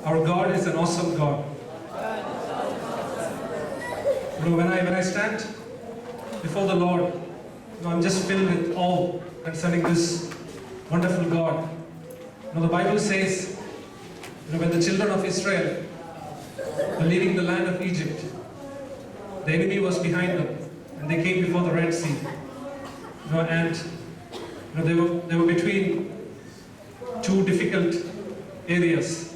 Our God is an awesome God. When I stand before the Lord, I'm just filled with awe concerning this wonderful God. The Bible says, when the children of Israel were leaving the land of Egypt, the enemy was behind them, and they came before the Red Sea. And they were between two difficult areas.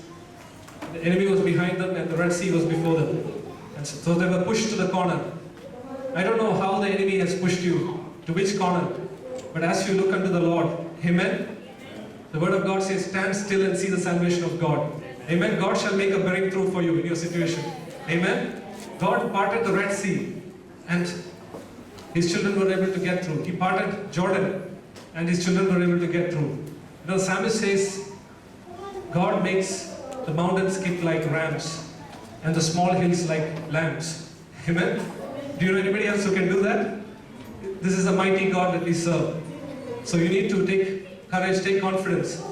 The enemy was behind them, and the Red Sea was before them. And so they were pushed to the corner. I don't know how the enemy has pushed you, to which corner, but as you look unto the Lord, amen, the word of God says, stand still and see the salvation of God. Amen. God shall make a breakthrough for you in your situation. Amen. God parted the Red Sea, and his children were able to get through. He parted Jordan, and his children were able to get through. The psalmist says, God makes the mountains skip like rams, and the small hills like lambs. Amen. Do you know anybody else who can do that? This is a mighty God that we serve. So you need to take courage, take confidence.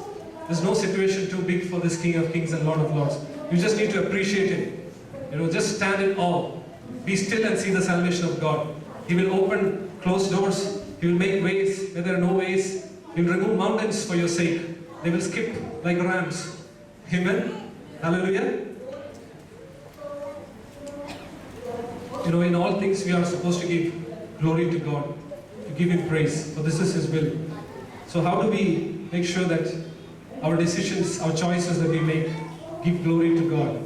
There's no situation too big for this King of Kings and Lord of Lords. You just need to appreciate Him. Just stand in awe. Be still and see the salvation of God. He will open closed doors. He will make ways where there are no ways. He will remove mountains for your sake. They will skip like rams. Amen. Hallelujah. In all things we are supposed to give glory to God, to give Him praise, for this is His will. So how do we make sure that our decisions, our choices that we make, give glory to God?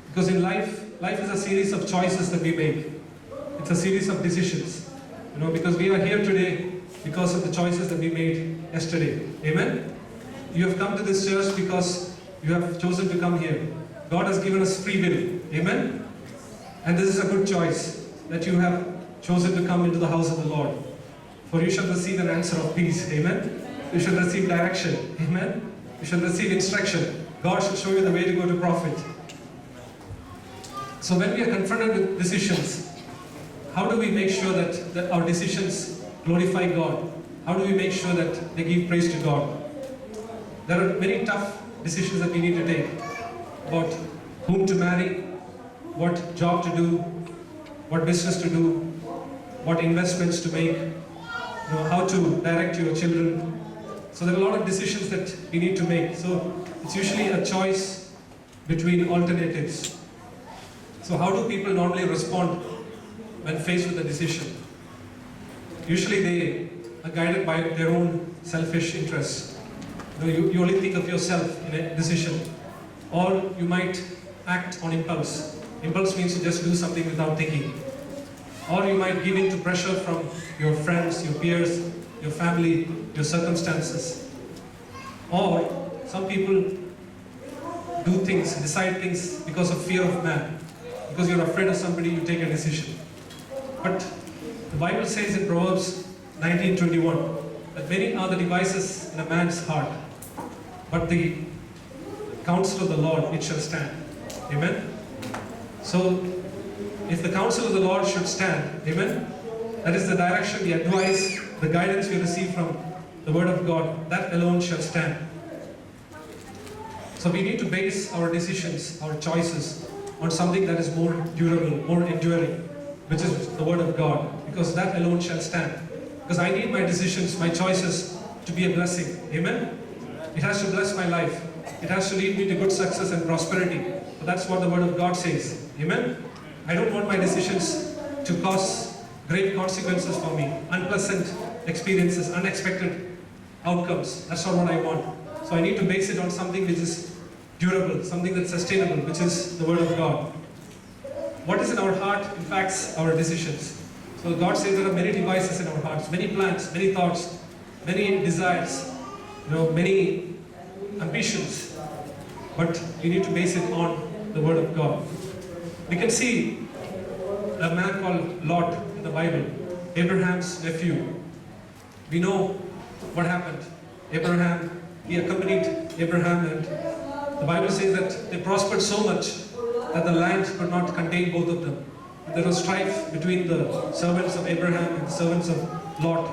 Because in life is a series of choices that we make. It's a series of decisions. Because we are here today because of the choices that we made yesterday. Amen? You have come to this church because you have chosen to come here. God has given us free will. Amen? And this is a good choice, that you have chosen to come into the house of the Lord. For you shall receive an answer of peace. Amen? You shall receive direction. Amen? You shall receive instruction. God shall show you the way to go to profit. So when we are confronted with decisions, how do we make sure that our decisions glorify God? How do we make sure that they give praise to God? There are many tough decisions that we need to take about whom to marry, what job to do, what business to do, what investments to make, how to direct your children. So there are a lot of decisions that we need to make. So it's usually a choice between alternatives. So how do people normally respond when faced with a decision? Usually they are guided by their own selfish interests. You only think of yourself in a decision. Or you might act on impulse. Impulse means to just do something without thinking. Or you might give in to pressure from your friends, your peers, your family, your circumstances. Or some people do things, decide things because of fear of man. Because you're afraid of somebody, you take a decision. But the Bible says in Proverbs 19:21 that many are the devices in a man's heart, but the counsel of the Lord, it shall stand. Amen? So, if the counsel of the Lord should stand, amen, that is the direction, the advice, the guidance we receive from the Word of God, that alone shall stand. So we need to base our decisions, our choices, on something that is more durable, more enduring, which is the Word of God, because that alone shall stand. Because I need my decisions, my choices to be a blessing. Amen? It has to bless my life. It has to lead me to good success and prosperity. But that's what the Word of God says. Amen? I don't want my decisions to cause great consequences for me, unpleasant experiences, unexpected outcomes. That's not what I want. So I need to base it on something which is durable, something that's sustainable, which is the Word of God. What is in our heart impacts our decisions. So God says there are many devices in our hearts, many plans, many thoughts, many desires, many ambitions. But you need to base it on the Word of God. We can see a man called Lot in the Bible, Abraham's nephew. We know what happened. He accompanied Abraham, and the Bible says that they prospered so much that the land could not contain both of them. There was strife between the servants of Abraham and the servants of Lot.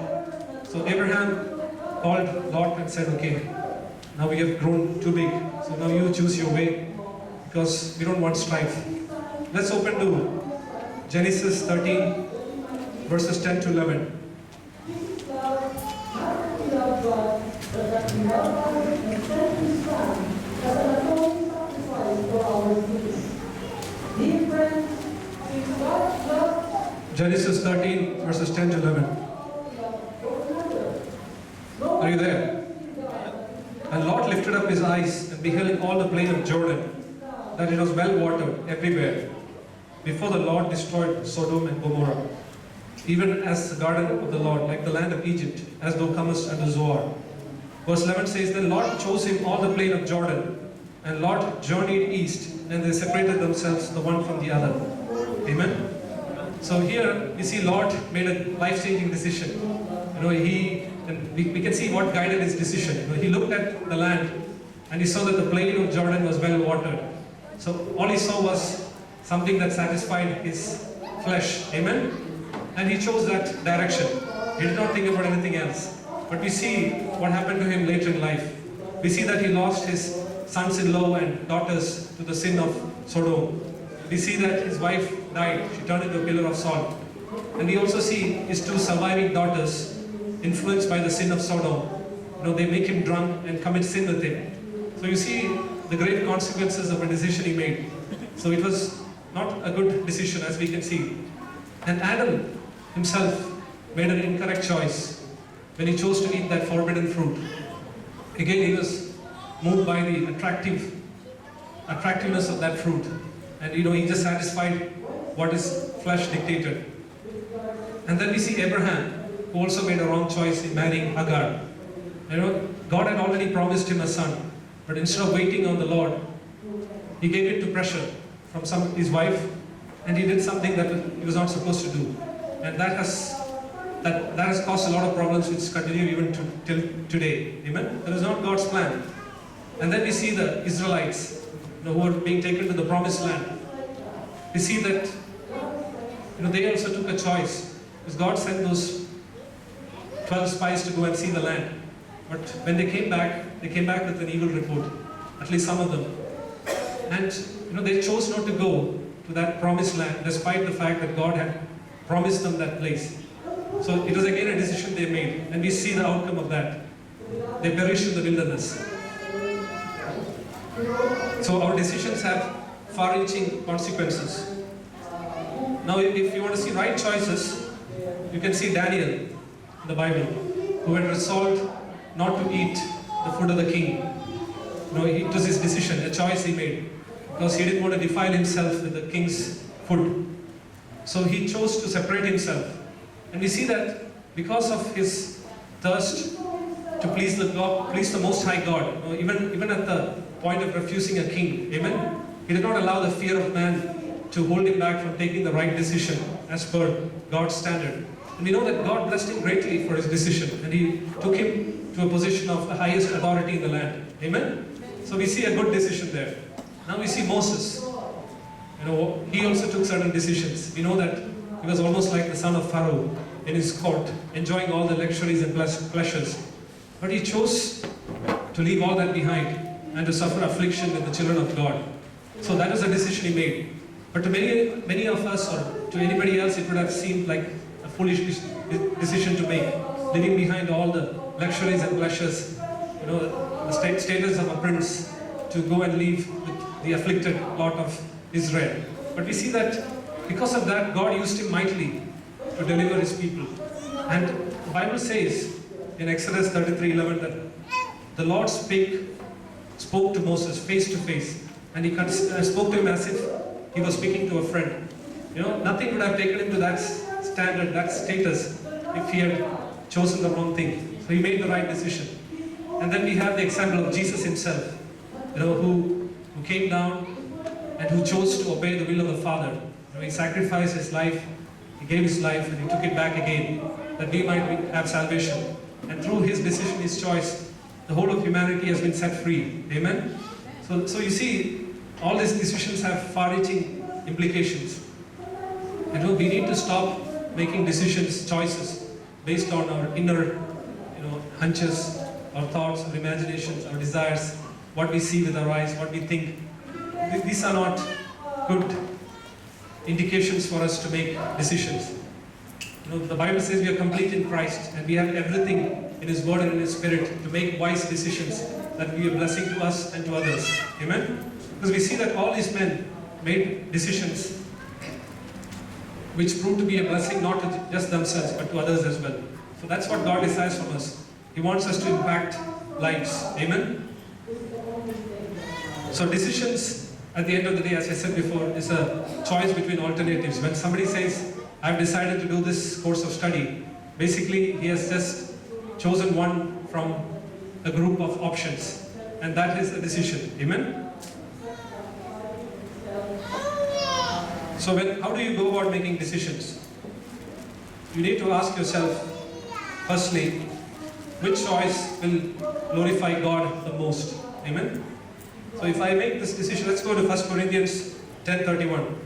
So Abraham called Lot and said, okay, Now we have grown too big. So now you choose your way because we don't want strife. Let's open to Genesis 13, verses 10 to 11. Genesis 13, verses 10 to 11. Are you there? And Lot lifted up his eyes and beheld all the plain of Jordan, that it was well watered everywhere, before the Lord destroyed Sodom and Gomorrah, even as the garden of the Lord, like the land of Egypt, as thou comest unto Zoar. Verse 11 says, Then Lot chose him all the plain of Jordan, and Lot journeyed east, and they separated themselves the one from the other. Amen. So here we see Lot made a life-changing decision. We can see what guided his decision. He looked at the land and he saw that the plain of Jordan was well watered. So all he saw was something that satisfied his flesh. Amen. And he chose that direction. He did not think about anything else. But we see what happened to him later in life. We see that he lost his sons-in-law and daughters to the sin of Sodom. We see that his wife died. She turned into a pillar of salt. And we also see his two surviving daughters influenced by the sin of Sodom. They make him drunk and commit sin with him. So you see the great consequences of a decision he made. So it was not a good decision, as we can see. And Adam himself made an incorrect choice when he chose to eat that forbidden fruit. Again, he was moved by the attractiveness of that fruit. And he just satisfied what his flesh dictated. And then we see Abraham, who also made a wrong choice in marrying Hagar. God had already promised him a son, but instead of waiting on the Lord, he gave it to pressure from his wife, and he did something that he was not supposed to do. And that has caused a lot of problems which continue even till today. Amen? That is not God's plan. And then we see the Israelites who are being taken to the promised land. We see that they also took a choice, because God sent those 12 spies to go and see the land. But when they came back with an evil report, at least some of them. And they chose not to go to that promised land, despite the fact that God had promised them that place. So it was again a decision they made, and we see the outcome of that. They perished in the wilderness. So our decisions have far-reaching consequences. Now, if you want to see right choices, you can see Daniel in the Bible, who had resolved not to eat the food of the king. It was his decision, a choice he made, because he didn't want to defile himself with the king's food. So he chose to separate himself. And we see that because of his thirst to please the Most High God, even at the point of refusing a king, amen, he did not allow the fear of man to hold him back from taking the right decision as per God's standard. And we know that God blessed him greatly for his decision, and he took him to a position of the highest authority in the land. Amen? So we see a good decision there. Now we see Moses. He also took certain decisions. We know that he was almost like the son of Pharaoh in his court, enjoying all the luxuries and pleasures. But he chose to leave all that behind and to suffer affliction with the children of God. So that was a decision he made. But to many of us, or to anybody else, it would have seemed like a foolish decision to make, leaving behind all the luxuries and pleasures, the status of a prince, to go and live with the afflicted lot of Israel. But we see that because of that, God used him mightily to deliver his people. And the Bible says in Exodus 33:11 that the Lord spoke to Moses face to face, and he spoke to him as if he was speaking to a friend. Nothing would have taken him to that standard, that status, if he had chosen the wrong thing. So he made the right decision. And then we have the example of Jesus himself, who came down and who chose to obey the will of the Father. He sacrificed his life, he gave his life, and he took it back again, that we might have salvation. And through his decision, his choice, the whole of humanity has been set free. Amen? So you see, all these decisions have far-reaching implications. We need to stop making decisions, choices, based on our inner, hunches, our thoughts, our imaginations, our desires, what we see with our eyes, what we think. These are not good indications for us to make decisions. The Bible says we are complete in Christ and we have everything in His Word and in His Spirit to make wise decisions that will be a blessing to us and to others. Amen? Because we see that all these men made decisions which proved to be a blessing not to just themselves but to others as well. So that's what God desires from us. He wants us to impact lives. Amen? So decisions, at the end of the day, as I said before, is a choice between alternatives. When somebody says, I've decided to do this course of study, basically he has just chosen one from a group of options. And that is a decision. Amen? So how do you go about making decisions? You need to ask yourself, firstly, which choice will glorify God the most? Amen? So if I make this decision, let's go to 1 Corinthians 10:31.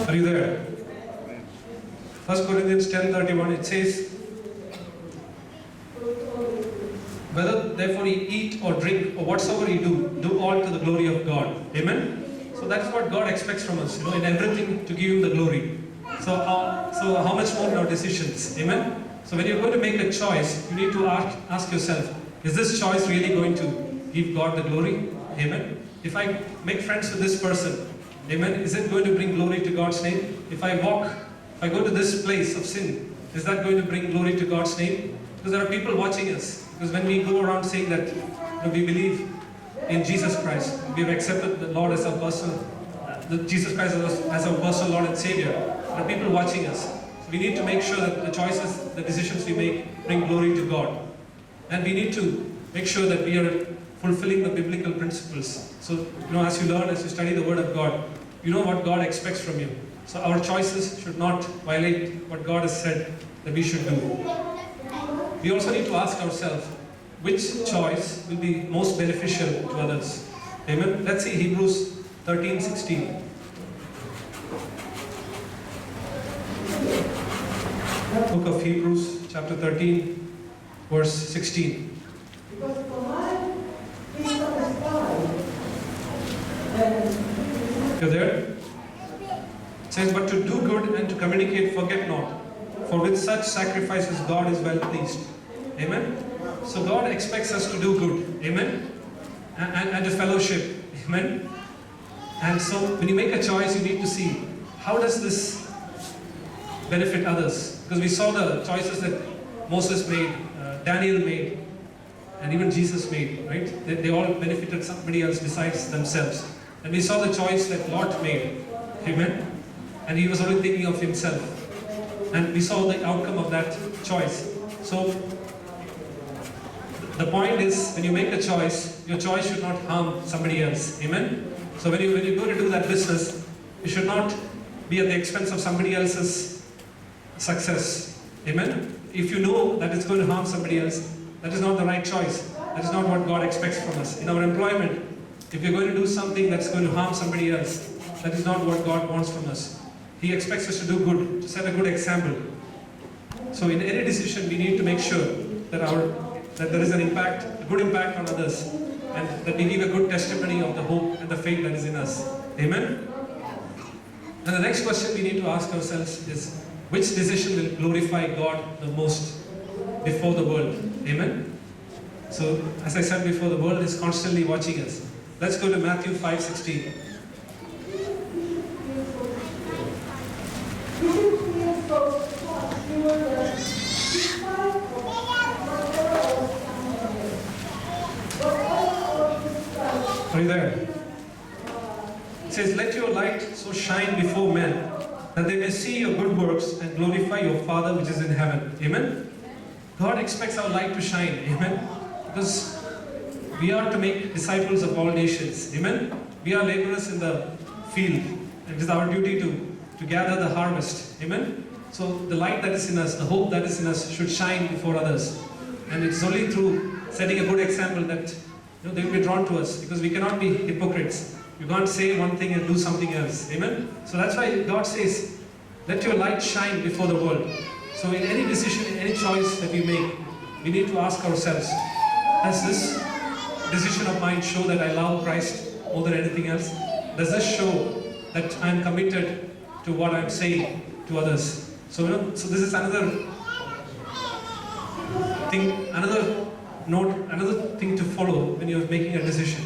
Are you there? 1 Corinthians 10:31, it says, whether therefore ye eat or drink or whatsoever ye do all to the glory of God. Amen? So that's what God expects from us, in everything to give Him the glory. So how much more in our decisions? Amen? So when you're going to make a choice, you need to ask yourself, is this choice really going to give God the glory? Amen? If I make friends with this person, amen, is it going to bring glory to God's name? If I go to this place of sin, is that going to bring glory to God's name? Because there are people watching us. Because when we go around saying that we believe in Jesus Christ, we have accepted the Lord as our personal, Jesus Christ as our personal Lord and Savior, there are people watching us. So we need to make sure that the choices, the decisions we make bring glory to God. And we need to make sure that we are fulfilling the biblical principles. So, as you learn, as you study the Word of God, you know what God expects from you. So our choices should not violate what God has said that we should do. We also need to ask ourselves, which choice will be most beneficial to others? Amen. Let's see Hebrews 13:16. Book of Hebrews, chapter 13, verse 16. You're there? It says, but to do good and to communicate, forget not. For with such sacrifices God is well pleased. Amen? So God expects us to do good. Amen? And to fellowship. Amen? And so when you make a choice, you need to see, how does this benefit others? Because we saw the choices that Moses made, Daniel made, and even Jesus made, right? They all benefited somebody else besides themselves. And we saw the choice that Lot made. Amen? And he was only thinking of himself. And we saw the outcome of that choice. So, the point is, when you make a choice, your choice should not harm somebody else. Amen? So when you go to do that business, you should not be at the expense of somebody else's success. Amen? If you know that it's going to harm somebody else, that is not the right choice. That is not what God expects from us. In our employment, if you're going to do something that's going to harm somebody else, that is not what God wants from us. He expects us to do good, to set a good example. So in any decision, we need to make sure that there is an impact, a good impact on others, and that we give a good testimony of the hope and the faith that is in us. Amen? And the next question we need to ask ourselves is, which decision will glorify God the most before the world? Amen? So, as I said before, the world is constantly watching us. Let's go to Matthew 5:16. Are you there? It says, let your light so shine before men, that they may see your good works and glorify your Father which is in heaven. Amen? God expects our light to shine. Amen? Because we are to make disciples of all nations. Amen? We are laborers in the field, and it is our duty to gather the harvest. Amen? So the light that is in us, the hope that is in us should shine before others. And it's only through setting a good example that they will be drawn to us, because we cannot be hypocrites. You can't say one thing and do something else. Amen? So that's why God says, let your light shine before the world. So in any decision, in any choice that we make, we need to ask ourselves, does this decision of mine show that I love Christ more than anything else? Does this show that I am committed to what I am saying to others? So, so this is another thing, another thing to follow when you're making a decision.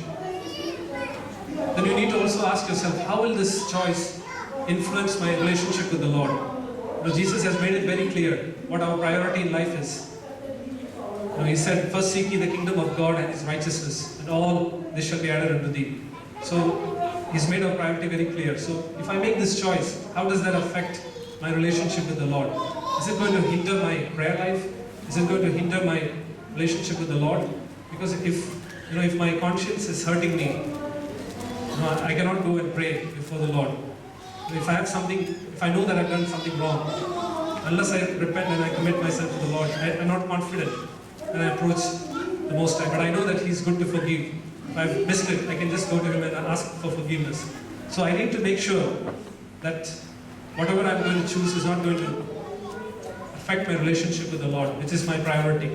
Then you need to also ask yourself, how will this choice influence my relationship with the Lord? Jesus has made it very clear what our priority in life is. He said, first seek ye the kingdom of God and His righteousness, and all this shall be added unto thee. So He's made our priority very clear. So if I make this choice, how does that affect my relationship with the Lord? Is it going to hinder my prayer life? Is it going to hinder my relationship with the Lord? Because if my conscience is hurting me, I cannot go and pray before the Lord. If I know that I've done something wrong, unless I repent and I commit myself to the Lord, I'm not confident when I approach the Most High. But I know that He's good to forgive. If I've missed it, I can just go to Him and ask for forgiveness. So I need to make sure that whatever I'm going to choose is not going to affect my relationship with the Lord, which is my priority.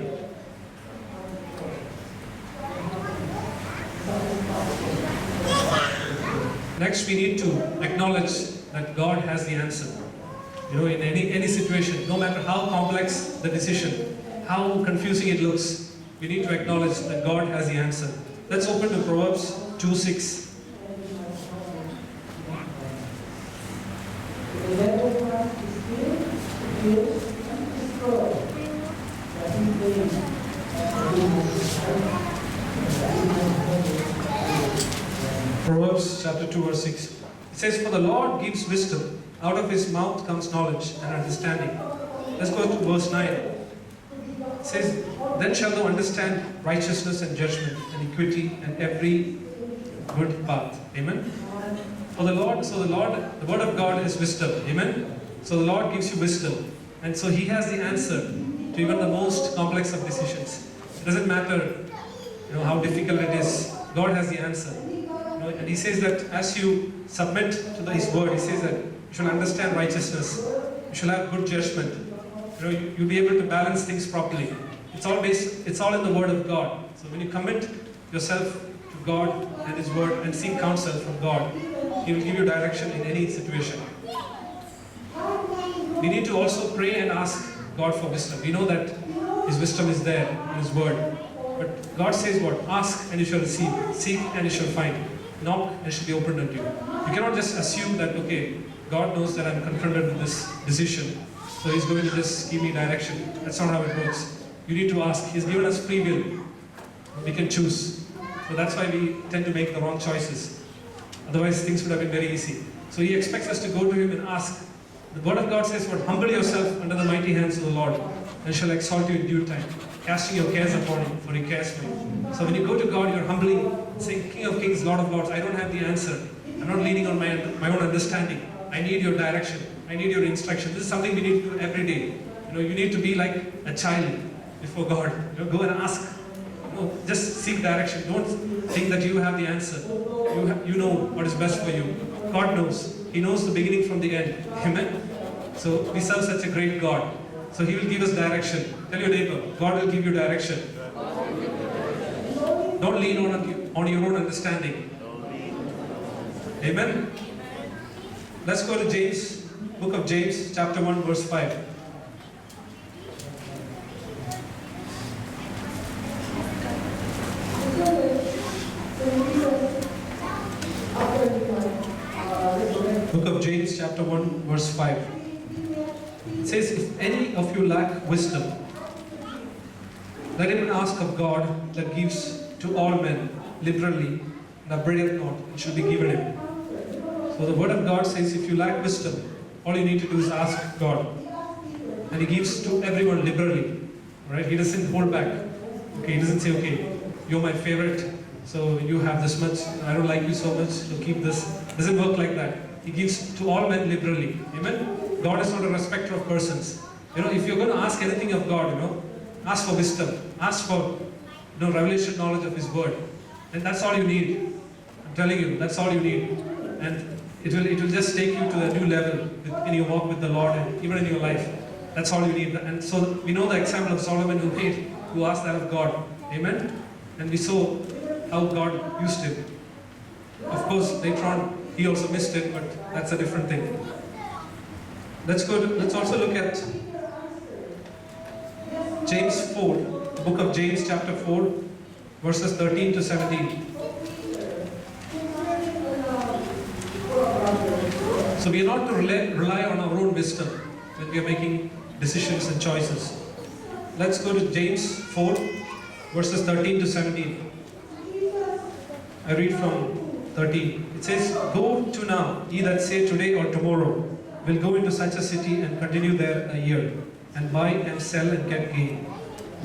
Next, we need to acknowledge that God has the answer. In any situation, no matter how complex the decision, how confusing it looks, we need to acknowledge that God has the answer. Let's open to Proverbs 2:6. Proverbs chapter 2 verse 6. It says, for the Lord gives wisdom, out of His mouth comes knowledge and understanding. Let's go to verse 9. It says, then shall thou understand righteousness and judgment and equity and every good path. Amen. The word of God is wisdom. Amen. So the Lord gives you wisdom. And so He has the answer to even the most complex of decisions. It doesn't matter how difficult it is. God has the answer. And He says that as you submit to His word, He says that you shall understand righteousness. You shall have good judgment. You'll be able to balance things properly. It's all in the word of God. So when you commit yourself to God and His word and seek counsel from God, He will give you direction in any situation. We need to also pray and ask God for wisdom. We know that His wisdom is there in His word. But God says what? Ask and you shall receive. Seek and you shall find. Knock and it shall be opened unto you. You cannot just assume that, okay, God knows that I'm confronted with this decision, so He's going to just give me direction. That's not how it works. You need to ask. He's given us free will. We can choose. So that's why we tend to make the wrong choices. Otherwise, things would have been very easy. So He expects us to go to Him and ask. The Word of God says, what? Humble yourself under the mighty hands of the Lord, and shall exalt you in due time, casting your cares upon Him, for He cares for you. So when you go to God, you're humbling, saying, King of Kings, Lord of Lords, I don't have the answer. I'm not leaning on my own understanding. I need your direction. I need your instruction. This is something we need to do every day. You need to be like a child before God. Go and ask. Just seek direction. Don't think that you have the answer. You know what is best for you. God knows. He knows the beginning from the end. Amen. So we serve such a great God. So He will give us direction. Tell your neighbor, God will give you direction. Don't lean on your own understanding. Amen. Let's go to James, book of James, chapter 1, verse 5. Book of James, chapter 1, verse 5. It says, if any of you lack wisdom, let him ask of God that gives to all men liberally and upbraideth not, it shall be given him. So the word of God says, if you lack wisdom, all you need to do is ask God. And He gives to everyone liberally. Right? He doesn't hold back. Okay, He doesn't say, okay, you're my favorite, so you have this much, I don't like you so much, so keep this. It doesn't work like that. He gives to all men liberally. Amen? God is not a respecter of persons. If you're going to ask anything of God, ask for wisdom. Ask for revelation knowledge of His word. And that's all you need. I'm telling you, that's all you need. And it will just take you to a new level in your walk with the Lord and even in your life. That's all you need. And so we know the example of Solomon who asked that of God. Amen? And we saw how God used him. Of course, later on, he also missed it, but that's a different thing. Let's also look at James 4, the book of James chapter 4, verses 13 to 17. So we are not to rely on our own wisdom when we are making decisions and choices. Let's go to James 4, verses 13 to 17. I read from 13. It says, "Go to now, ye that say today or tomorrow, will go into such a city and continue there a year, and buy and sell and get gain."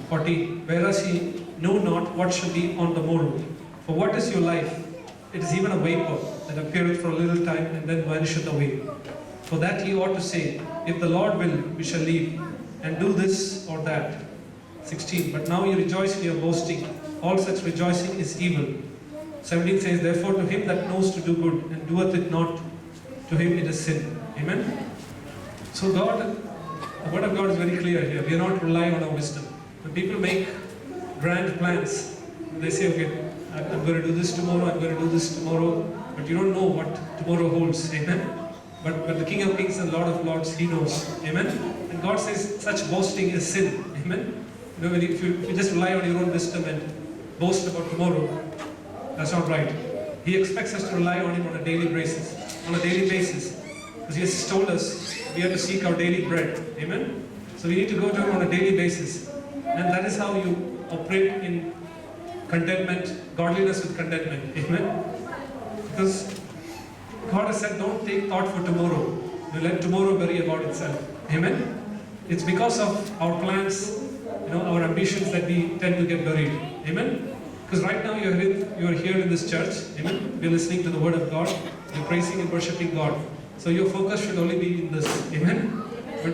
14. "Whereas ye know not what shall be on the morrow. For what is your life? It is even a vapor that appeareth for a little time and then vanisheth away. For that ye ought to say, If the Lord will, we shall live, and do this or that." 16. "But now ye rejoice in your boasting. All such rejoicing is evil." 17 says, "Therefore to him that knows to do good and doeth it not, to him it is sin." Amen? So the word of God is very clear here. We are not relying on our wisdom. When people make grand plans, they say, okay, I'm going to do this tomorrow, I'm going to do this tomorrow, but you don't know what tomorrow holds. Amen? But the King of Kings and Lord of Lords, He knows. Amen? And God says such boasting is sin. Amen? You know, if you just rely on your own wisdom and boast about tomorrow, that's not right. He expects us to rely on Him on a daily basis. On a daily basis. Because He has told us we have to seek our daily bread. Amen? So we need to go to Him on a daily basis. And that is how you operate in contentment, godliness with contentment. Amen? Because God has said, don't take thought for tomorrow. You let tomorrow worry about itself. Amen? It's because of our plans, our ambitions that we tend to get buried. Amen? Because right now you are here in this church. Amen? We're listening to the Word of God. You're praising and worshiping God. So your focus should only be in this. Amen?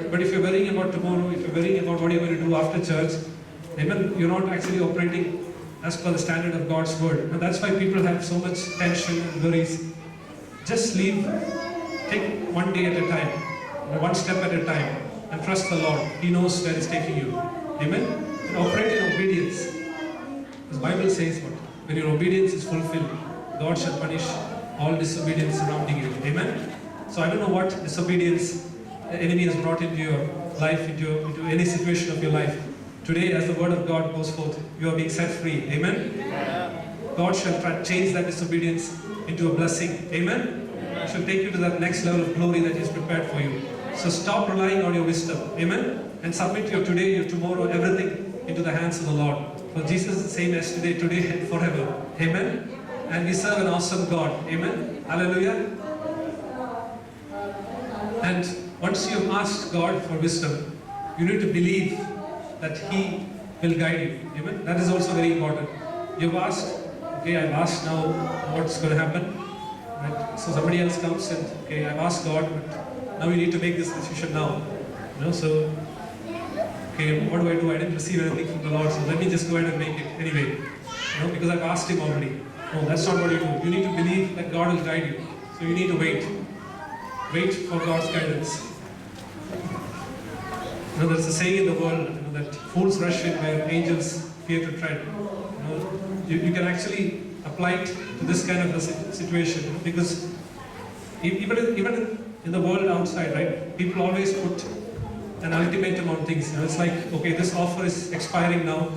But if you're worrying about tomorrow, if you're worrying about what you're going to do after church, amen, you're not actually operating as per the standard of God's Word. And that's why people have so much tension and worries. Just leave. Take one day at a time. One step at a time. And trust the Lord. He knows where He's taking you. Amen? And operate in obedience. The Bible says what? When your obedience is fulfilled, God shall punish all disobedience surrounding you. Amen? So I don't know what disobedience the enemy has brought into your life, into any situation of your life. Today, as the Word of God goes forth, you are being set free. Amen? God shall change that disobedience into a blessing. Amen? He shall take you to that next level of glory that He has prepared for you. So stop relying on your wisdom. Amen? And submit your today, your tomorrow, everything into the hands of the Lord. For Jesus is the same yesterday, today, and forever. Amen? And we serve an awesome God. Amen? Hallelujah? And once you have asked God for wisdom, you need to believe that He will guide you. Amen? That is also very important. You've asked, okay, I've asked now what's going to happen. Right? So somebody else comes and, okay, I've asked God, but now you need to make this decision now. So, okay, what do? I didn't receive anything from the Lord, so let me just go ahead and make it anyway. Because I've asked Him already. No, that's not what you do. You need to believe that God will guide you. So you need to wait. Wait for God's guidance. There's a saying in the world that fools rush in where angels fear to tread. You can actually apply it to this kind of a situation, because even in the world outside, right? People always put an ultimatum on things. It's like, okay, this offer is expiring now.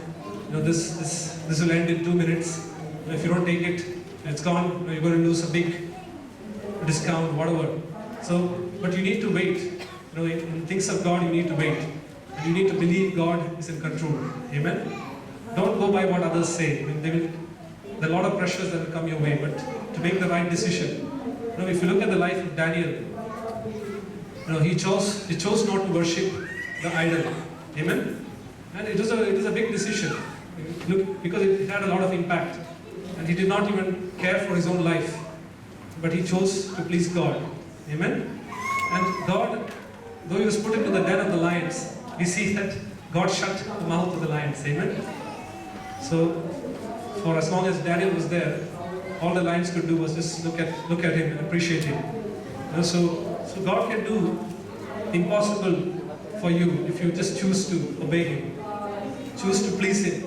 This will end in 2 minutes. If you don't take it, it's gone. You're going to lose a big discount, whatever. So, but you need to wait. In things of God, you need to wait. And you need to believe God is in control. Amen? Don't go by what others say. There are a lot of pressures that will come your way, but to make the right decision. If you look at the life of Daniel, he chose not to worship the idol. Amen? And it was a big decision. Look, because it had a lot of impact. And he did not even care for his own life. But he chose to please God. Amen? And God, though he was put into the den of the lions, we see that God shut the mouth of the lions. Amen? So for as long as Daniel was there, all the lions could do was just look at him and appreciate him. So God can do the impossible for you if you just choose to obey Him, choose to please Him,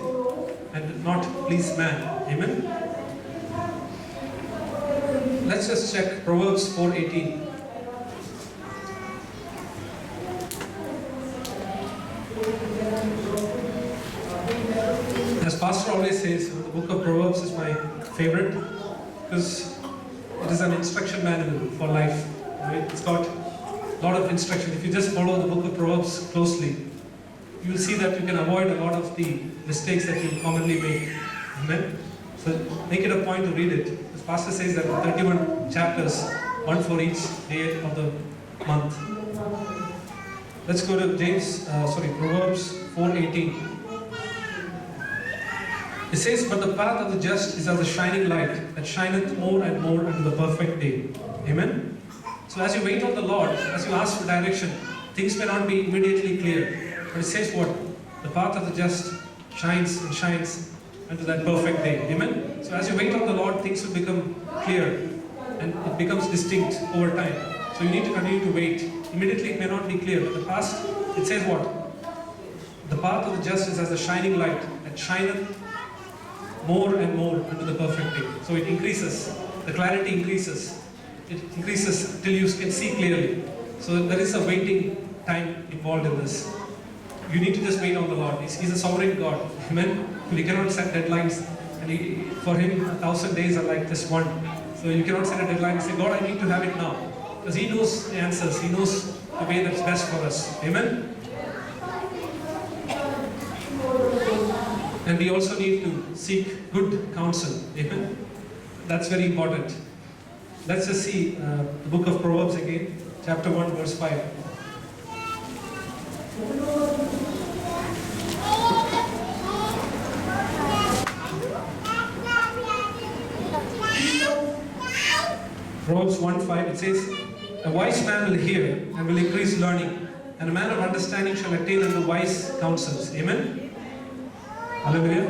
and not please man. Amen. Let's just check Proverbs 4:18. As Pastor always says, the book of Proverbs is my favorite because it is an instruction manual for life. Right? It's got a lot of instruction. If you just follow the book of Proverbs closely, you will see that you can avoid a lot of the mistakes that you commonly make. Amen. So make it a point to read it. As Pastor says that 31 chapters, one for each day of the month. Let's go to Proverbs 4:18. It says, "But the path of the just is as a shining light that shineth more and more unto the perfect day." Amen. So as you wait on the Lord, as you ask for direction, things may not be immediately clear. But it says what? The path of the just shines and shines unto that perfect day. Amen. So as you wait on the Lord, things will become clear and it becomes distinct over time. So you need to continue to wait. Immediately it may not be clear, but the past, it says what? The path of the just is as a shining light that shineth more and more unto the perfect day. So it increases, the clarity increases. It increases till you can see clearly. So there is a waiting time involved in this. You need to just wait on the Lord. He's a sovereign God. Amen. We cannot set deadlines. And for Him, 1,000 days are like just one. So you cannot set a deadline and say, God, I need to have it now. Because He knows the answers. He knows the way that's best for us. Amen. And we also need to seek good counsel. Amen. That's very important. Let's just see the book of Proverbs again, chapter 1, verse 5. Proverbs 1:5, it says, "A wise man will hear and will increase learning, and a man of understanding shall attain unto wise counsels." Amen. Hallelujah.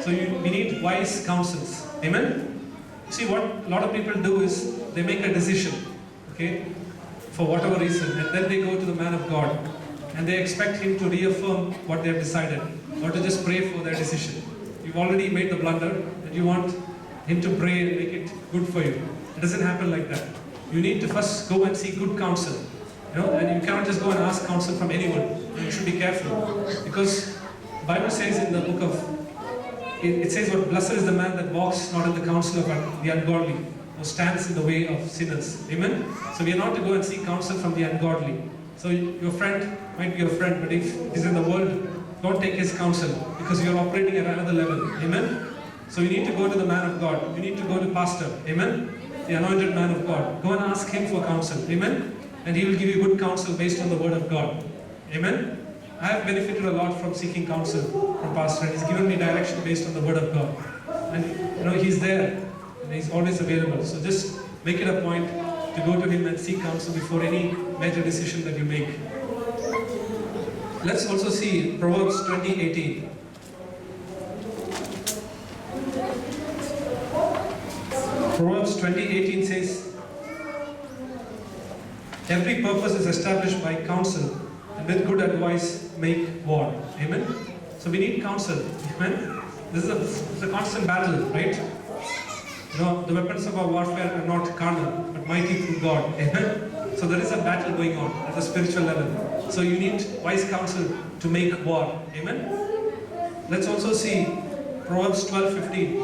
So we need wise counsels. Amen. See, what a lot of people do is they make a decision, okay, for whatever reason, and then they go to the man of God and they expect him to reaffirm what they have decided or to just pray for their decision. You've already made the blunder and you want him to pray and make it good for you. It doesn't happen like that. You need to first go and seek good counsel. And you cannot just go and ask counsel from anyone. You should be careful, because the Bible says in the book of, it says what, blessed is the man that walks not in the counsel of the ungodly, or stands in the way of sinners. Amen. So we are not to go and seek counsel from the ungodly. So your friend might be your friend, but if he's in the world, don't take his counsel, because you're operating at another level. Amen. So you need to go to the man of God. You need to go to pastor. Amen. The anointed man of God. Go and ask him for counsel. Amen. And he will give you good counsel based on the word of God. Amen. I have benefited a lot from seeking counsel from pastor, and he's given me direction based on the word of God. And he's there and he's always available. So just make it a point to go to him and seek counsel before any major decision that you make. Let's also see Proverbs 20:18. Proverbs 20:18 says, "Every purpose is established by counsel, and with good advice make war." Amen. So we need counsel. Amen. This is a constant battle, right? The weapons of our warfare are not carnal, but mighty through God. Amen. So there is a battle going on at the spiritual level. So you need wise counsel to make war. Amen. Let's also see Proverbs 12:15.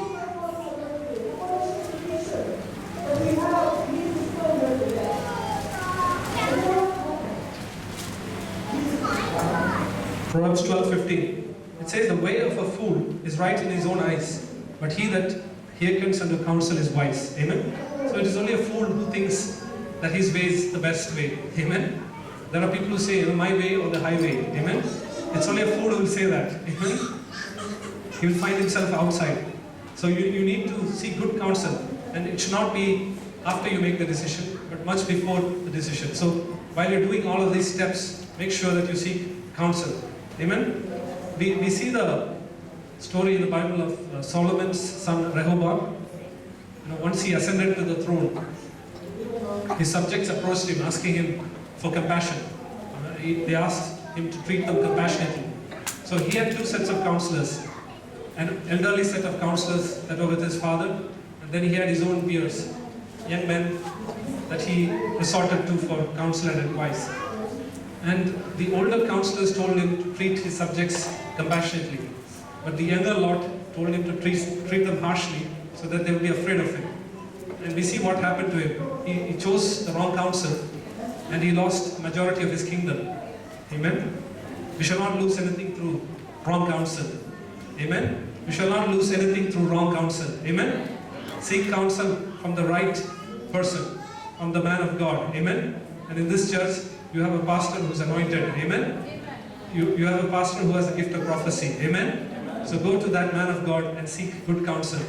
Proverbs 12:15. It says, "The way of a fool is right in his own eyes, but he that hearkens unto counsel is wise." Amen. So it is only a fool who thinks that his way is the best way. Amen. There are people who say, my way or the highway. Amen. It's only a fool who will say that. Amen. He will find himself outside. So you need to seek good counsel, and it should not be after you make the decision, but much before the decision. So while you're doing all of these steps, make sure that you seek counsel. Amen. We see the story in the Bible of Solomon's son Rehoboam. Once he ascended to the throne, his subjects approached him asking him for compassion. They asked him to treat them compassionately. So he had two sets of counselors, an elderly set of counselors that were with his father, and then he had his own peers, young men that he resorted to for counsel and advice. And the older counselors told him to treat his subjects compassionately, but the younger lot told him to treat them harshly so that they would be afraid of him. And we see what happened to him. He chose the wrong counsel and he lost the majority of his kingdom. Amen? We shall not lose anything through wrong counsel. Amen? We shall not lose anything through wrong counsel. Amen? Seek counsel from the right person, from the man of God. Amen? And in this church, you have a pastor who is anointed. Amen? You have a pastor who has the gift of prophecy. Amen? So go to that man of God and seek good counsel.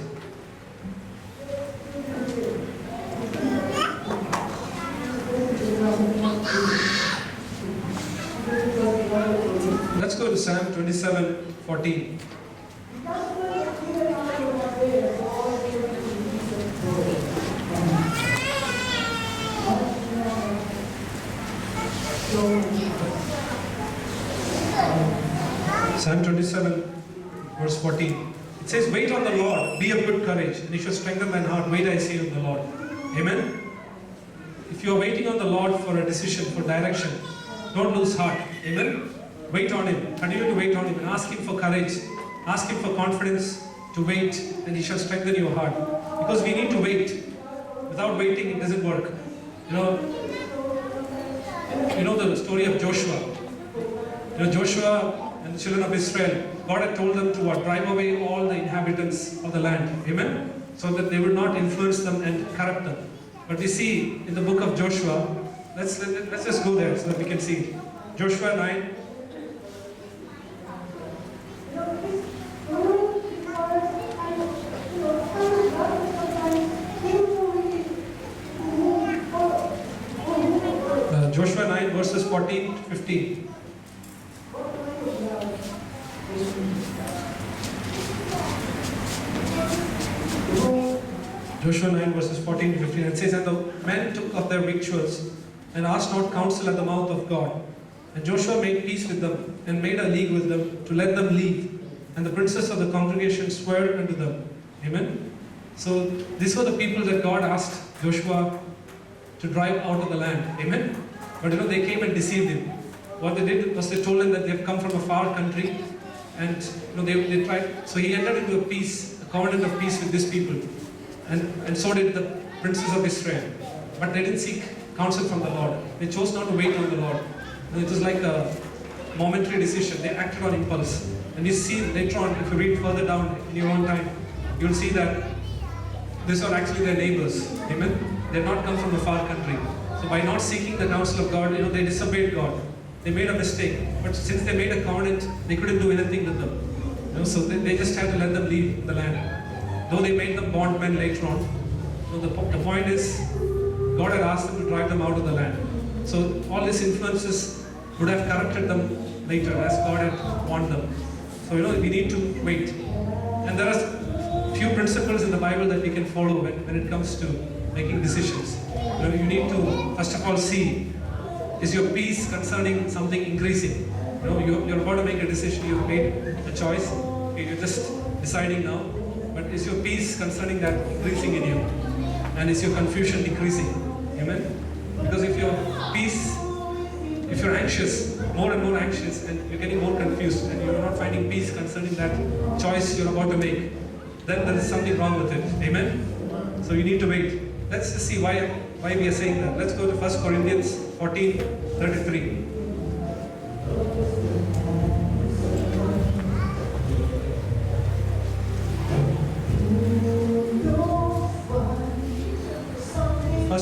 Let's go to Psalm 27:14. Psalm 27, verse 14. It says, "Wait on the Lord, be of good courage, and he shall strengthen thine heart. Wait, I say, on the Lord." Amen? If you are waiting on the Lord for a decision, for direction, don't lose heart. Amen? Wait on him. Continue to wait on him and ask him for courage. Ask him for confidence to wait, and he shall strengthen your heart. Because we need to wait. Without waiting, it doesn't work. You know the story of Joshua. Joshua and the children of Israel, God had told them to drive away all the inhabitants of the land. Amen? So that they would not influence them and corrupt them. But we see in the book of Joshua, let's just go there so that we can see. Joshua 9. Joshua 9 verses 14 to 15. Joshua 9 verses 14 to 15. It says, "And the men took of their victuals and asked not counsel at the mouth of God. And Joshua made peace with them and made a league with them to let them leave. And the princes of the congregation swore unto them." Amen. So these were the people that God asked Joshua to drive out of the land. Amen. But they came and deceived him. What they did was they told him that they have come from a far country, and they tried. So he entered into a covenant of peace with these people, and so did the princes of Israel. But they didn't seek counsel from the Lord. They chose not to wait on the Lord. It was like a momentary decision. They acted on impulse. And you see later on, if you read further down in your own time, you'll see that these are actually their neighbors. Amen. They had not come from a far country. So by not seeking the counsel of God, they disobeyed God. They made a mistake. But since they made a covenant, they couldn't do anything with them. So they just had to let them leave the land. Though they made them bondmen later on. The point is, God had asked them to drive them out of the land. So all these influences would have corrupted them later, as God had warned them. So we need to wait. And there are few principles in the Bible that we can follow when it comes to making decisions. You need to first of all see, is your peace concerning something increasing? You're about to make a decision, you've made a choice, you're just deciding now, but is your peace concerning that increasing in you? And is your confusion decreasing? Amen? Because if you're anxious, more and more anxious, and you're getting more confused, and you're not finding peace concerning that choice you're about to make, then there is something wrong with it. Amen? So you need to wait. Let's just see why we are saying that. Let's go to 1 Corinthians 14:33.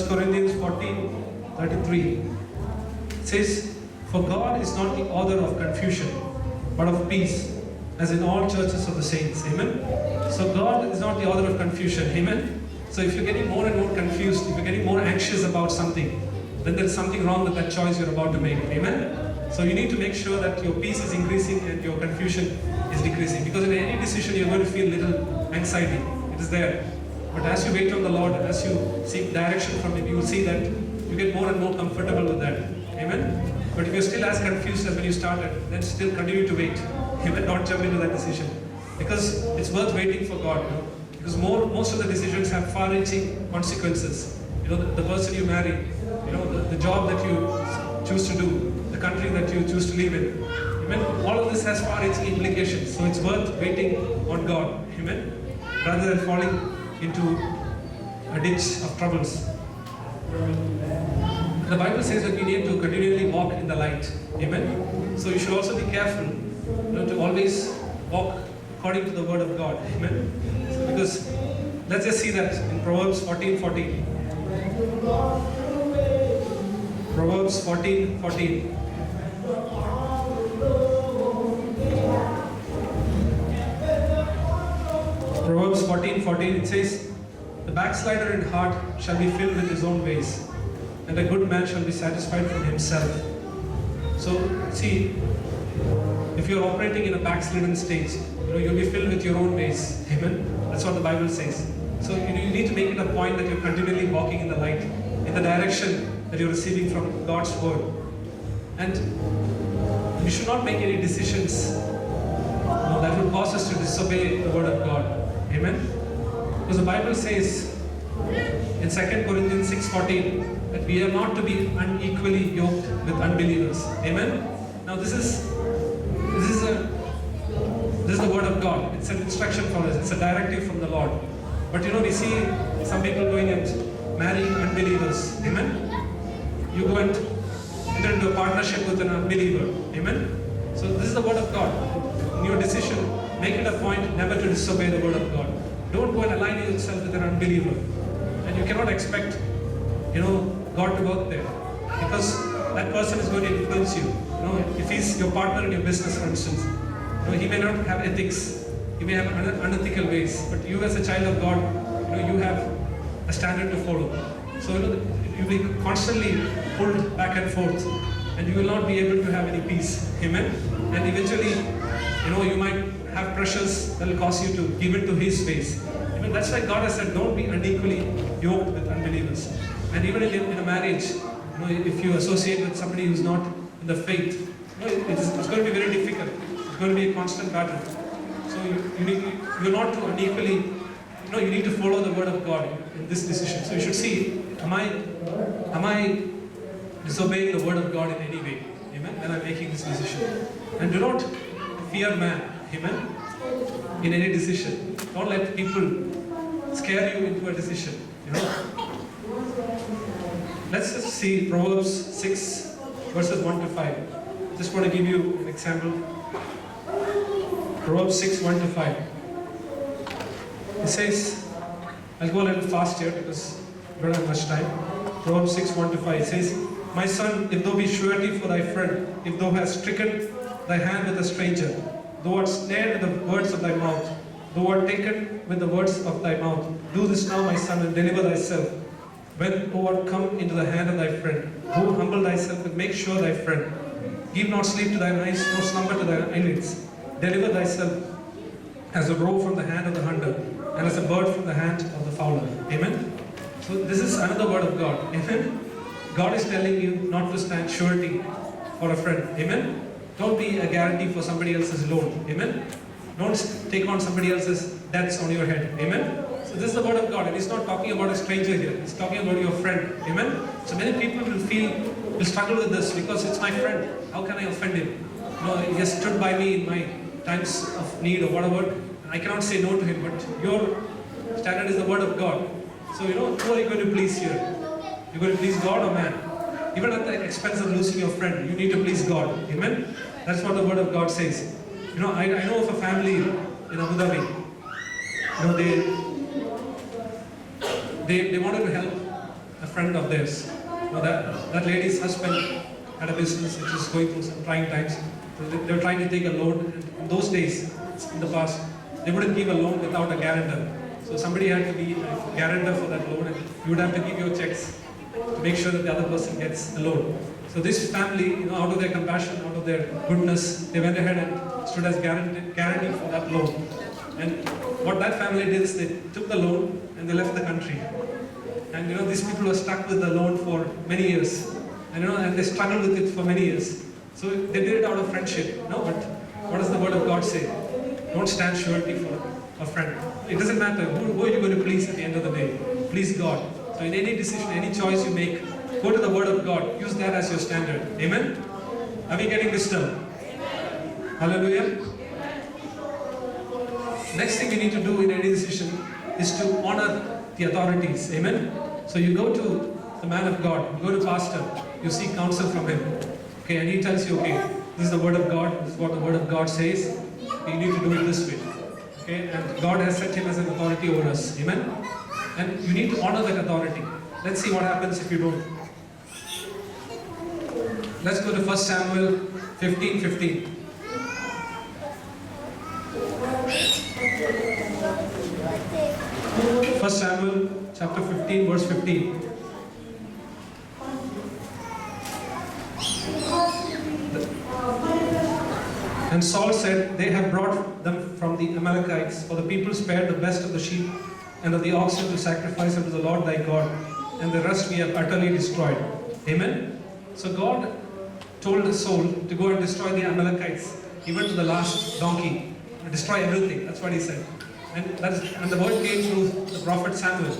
Corinthians 14:33 says, "For God is not the author of confusion, but of peace, as in all churches of the saints." Amen. So God is not the author of confusion. Amen. So if you're getting more and more confused, if you're getting more anxious about something, then there's something wrong with that choice you're about to make. Amen. So you need to make sure that your peace is increasing and your confusion is decreasing. Because in any decision you're going to feel little anxiety. It is there. But as you wait on the Lord, as you seek direction from Him, you will see that you get more and more comfortable with that. Amen? But if you're still as confused as when you started, then still continue to wait. Amen? Don't jump into that decision. Because it's worth waiting for God. Because most of the decisions have far-reaching consequences. The person you marry, the job that you choose to do, the country that you choose to live in. Amen? All of this has far-reaching implications. So it's worth waiting on God. Amen? Rather than falling into a ditch of troubles. The Bible says that we need to continually walk in the light. Amen? So you should also be careful to always walk according to the word of God. Amen? So because let's just see that in Proverbs 14:14. Proverbs 14:14. Proverbs 14:14, it says, "The backslider in heart shall be filled with his own ways, and a good man shall be satisfied from himself." So, see, if you're operating in a backslidden stage, you'll be filled with your own ways. Amen? That's what the Bible says. So, you need to make it a point that you're continually walking in the light, in the direction that you're receiving from God's word. And you should not make any decisions that will cause us to disobey the word of God. Amen? Because the Bible says in 2 Corinthians 6:14 that we are not to be unequally yoked with unbelievers. Amen? Now this is the word of God. It's an instruction for us. It's a directive from the Lord. But we see some people going and marrying unbelievers. Amen? You go and enter into a partnership with an unbeliever. Amen? So this is the word of God. In your decision, make it a point never to disobey the word of God. Don't go and align yourself with an unbeliever. And you cannot expect, God to work there. Because that person is going to influence you. If he's your partner in your business, for instance, he may not have ethics. He may have unethical ways. But you as a child of God, you have a standard to follow. So, you'll be constantly pulled back and forth. And you will not be able to have any peace. Amen? And eventually, you might have pressures that will cause you to give in to His ways. That's why God has said, don't be unequally yoked with unbelievers. And even in a marriage, if you associate with somebody who's not in the faith, it's going to be very difficult. It's going to be a constant battle. So you're not to unequally, you need to follow the word of God in this decision. So you should see, am I disobeying the word of God in any way? Amen? When I'm making this decision. And do not fear man. Amen? In any decision. Don't let people scare you into a decision. Let's just see Proverbs 6 verses 1 to 5. Just want to give you an example. Proverbs 6, 1 to 5. It says, I'll go a little fast here because we don't have much time. Proverbs 6, 1 to 5. It says, "My son, if thou be surety for thy friend, if thou hast stricken thy hand with a stranger, thou art snared with the words of thy mouth, thou art taken with the words of thy mouth. Do this now, my son, and deliver thyself. When thou art come into the hand of thy friend, do humble thyself and make sure thy friend. Give not sleep to thine eyes, nor slumber to thine eyelids. Deliver thyself as a roe from the hand of the hunter, and as a bird from the hand of the fowler." Amen? So this is another word of God. Amen? God is telling you not to stand surety for a friend. Amen? Don't be a guarantee for somebody else's loan. Amen? Don't take on somebody else's debts on your head. Amen? So this is the word of God, and He's not talking about a stranger here. He's talking about your friend. Amen? So many people will struggle with this because it's my friend. How can I offend him? He has stood by me in my times of need or whatever. I cannot say no to him, but your standard is the word of God. So who are you going to please here? You're going to please God or man? Even at the expense of losing your friend, you need to please God. Amen? That's what the word of God says. I know of a family in Abu Dhabi. They wanted to help a friend of theirs. That lady's husband had a business which was going through some trying times. So they were trying to take a loan. And in those days, in the past, they wouldn't give a loan without a guarantor. So somebody had to be a guarantor for that loan, and you would have to give your checks to make sure that the other person gets the loan. So this family, out of their compassion, out of their goodness, they went ahead and stood as guarantee for that loan. And what that family did is they took the loan and they left the country. And these people were stuck with the loan for many years. And they struggled with it for many years. So they did it out of friendship. But what does the word of God say? Don't stand surety for a friend. It doesn't matter who are you going to please at the end of the day. Please God. So in any decision, any choice you make, go to the word of God. Use that as your standard. Amen? Are we getting wisdom? Hallelujah. Next thing we need to do in any decision is to honor the authorities. Amen? So you go to the man of God, you go to pastor, you seek counsel from him. Okay, and he tells you, okay, this is the word of God, this is what the word of God says. You need to do it this way. Okay, and God has set him as an authority over us. Amen? And you need to honor that authority. Let's see what happens if you don't. Let's go to 1 Samuel 15:15. First Samuel chapter 15, verse 15. And Saul said, they have brought them from the Amalekites, for the people spared the best of the sheep and of the oxen to sacrifice unto the Lord thy God, and the rest we have utterly destroyed. Amen? So God told Saul to go and destroy the Amalekites, even to the last donkey, destroy everything. That's what he said. And the word came through the prophet Samuel.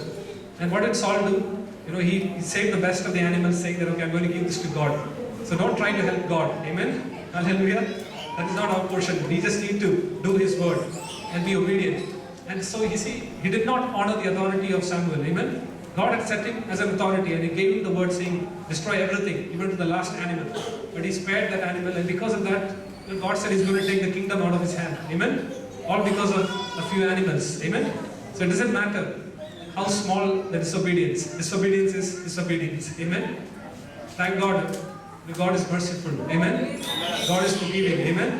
And what did Saul do? He saved the best of the animals, saying that, okay, I'm going to give this to God. So don't try to help God. Amen? Hallelujah. That is not our portion. We just need to do his word and be obedient. And so you see, he did not honor the authority of Samuel. Amen? God had set him as an authority and he gave him the word saying, destroy everything, even to the last animal. But he spared that animal, and because of that, God said he's going to take the kingdom out of his hand. Amen? All because of a few animals. Amen? So it doesn't matter how small the disobedience. Disobedience is disobedience. Amen? Thank God. God is merciful. Amen? God is forgiving. Amen?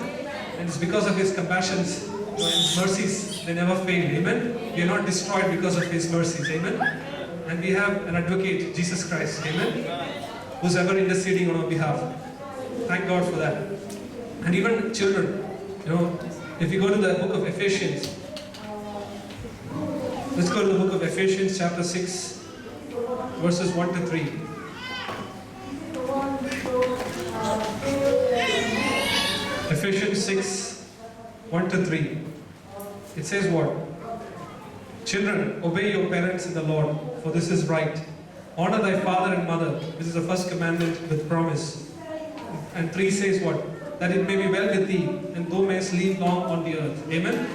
And it's because of his compassions and his mercies, they never fail. Amen? We are not destroyed because of his mercies. Amen? And we have an advocate, Jesus Christ. Amen? Who's ever interceding on our behalf. Thank God for that. And even children, if you go to the book of Ephesians, let's go to the book of Ephesians chapter 6, verses 1 to 3. Ephesians 6, 1 to 3. It says what? Children, obey your parents in the Lord, for this is right. Honor thy father and mother. This is the first commandment with promise. And 3 says what? That it may be well with thee, and thou mayest live long on the earth. Amen?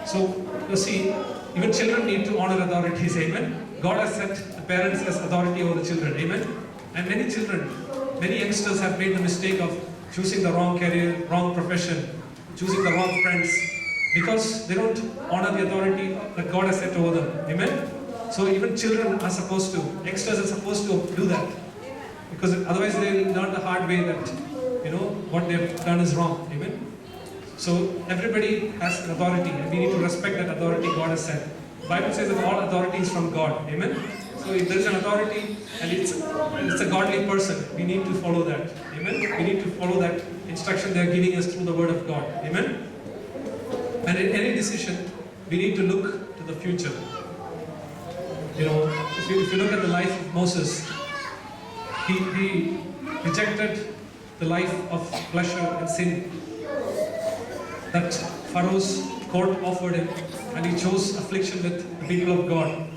So, you see, even children need to honor authorities. Amen? God has set the parents as authority over the children. Amen? And many children, many youngsters have made the mistake of choosing the wrong career, wrong profession, choosing the wrong friends, because they don't honor the authority that God has set over them. Amen? So even children are supposed to, youngsters are supposed to do that. Because otherwise they'll learn the hard way that, what they've done is wrong. Amen? So everybody has an authority, and we need to respect that authority God has set. The Bible says that all authority is from God. Amen? So if there is an authority and it's a godly person, we need to follow that. Amen? We need to follow that instruction they are giving us through the word of God. Amen? And in any decision, we need to look to the future. If you look at the life of Moses, he rejected the life of pleasure and sin that Pharaoh's court offered him, and he chose affliction with the people of God.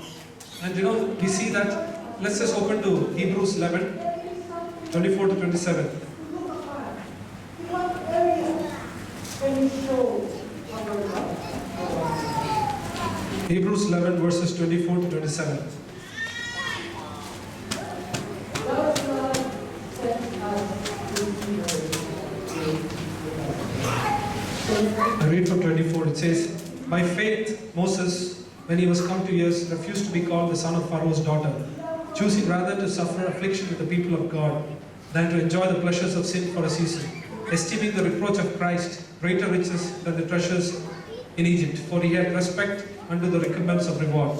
And we see that. Let's just open to Hebrews 11, 24 to 27. Hebrews 11 verses 24 to 27. I read from 24. It says, by faith Moses, when he was come to years, refused to be called the son of Pharaoh's daughter, choosing rather to suffer affliction with the people of God than to enjoy the pleasures of sin for a season, esteeming the reproach of Christ greater riches than the treasures in Egypt, for he had respect unto the recompense of reward.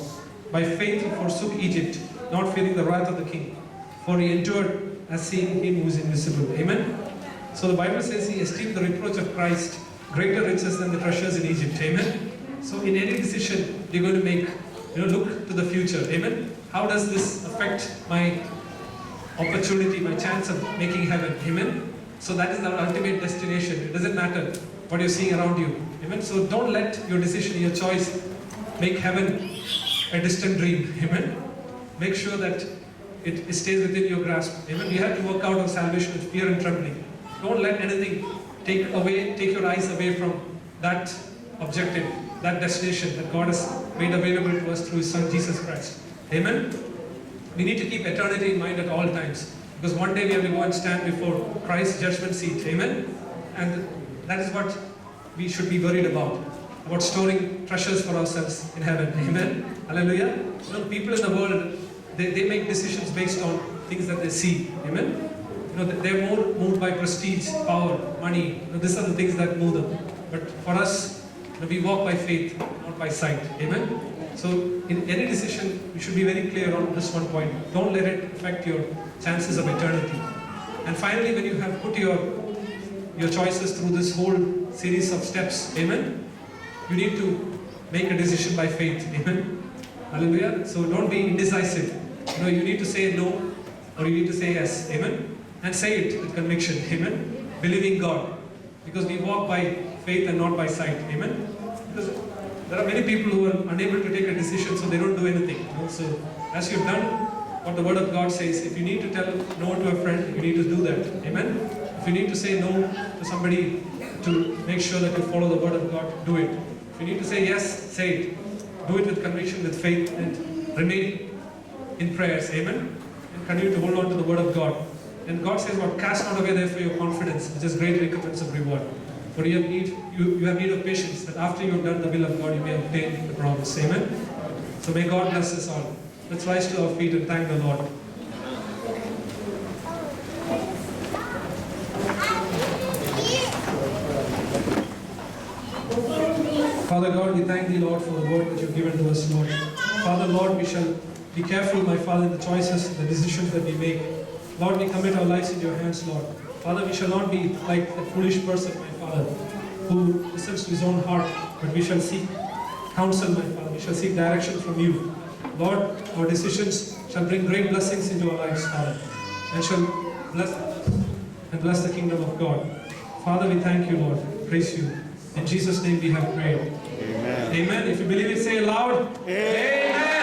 By faith he forsook Egypt, not fearing the wrath of the king, for he endured has seen him who is invisible. Amen. So the Bible says he esteemed the reproach of Christ greater riches than the treasures in Egypt. Amen. So in any decision you're going to make, look to the future. Amen. How does this affect my opportunity, my chance of making heaven? Amen. So that is our ultimate destination. It doesn't matter what you're seeing around you. Amen. So don't let your decision, your choice, make heaven a distant dream. Amen. Make sure that it stays within your grasp. Amen. We have to work out our salvation with fear and trembling. Don't let anything take your eyes away from that objective, that destination that God has made available to us through His Son Jesus Christ. Amen. We need to keep eternity in mind at all times, because one day we have to go and stand before Christ's judgment seat. Amen. And that is what we should be worried about storing treasures for ourselves in heaven. Amen. Hallelujah. People in the world, they make decisions based on things that they see. Amen. They're more moved by prestige, power, money. These are the things that move them. But for us, we walk by faith, not by sight. Amen. So in any decision, you should be very clear on this one point. Don't let it affect your chances of eternity. And finally, when you have put your choices through this whole series of steps, amen, you need to make a decision by faith. Amen. Hallelujah. So don't be indecisive. You need to say no or you need to say yes. Amen. And say it with conviction. Amen. Believing God. Because we walk by faith and not by sight. Amen. Because there are many people who are unable to take a decision, so they don't do anything. So as you've done what the Word of God says, if you need to tell no to a friend, you need to do that. Amen. If you need to say no to somebody to make sure that you follow the Word of God, do it. If you need to say yes, say it. Do it with conviction, with faith, and remain in prayers. Amen. And continue to hold on to the Word of God. And God says, cast not away therefore your confidence, which is great recompense of reward. For you have need of patience, that after you have done the will of God, you may obtain the promise. Amen. So may God bless us all. Let's rise to our feet and thank the Lord. Father God, we thank Thee, Lord, for the word that You've given to us, Lord. Father, Lord, we shall be careful, my Father, in the choices, the decisions that we make. Lord, we commit our lives in Your hands, Lord. Father, we shall not be like a foolish person, my Father, who listens to his own heart, but we shall seek counsel, my Father. We shall seek direction from You. Lord, our decisions shall bring great blessings into our lives, Father, and shall bless the kingdom of God. Father, we thank You, Lord. Praise You. In Jesus' name we have prayed. Amen. Amen. If you believe it, say aloud. Amen.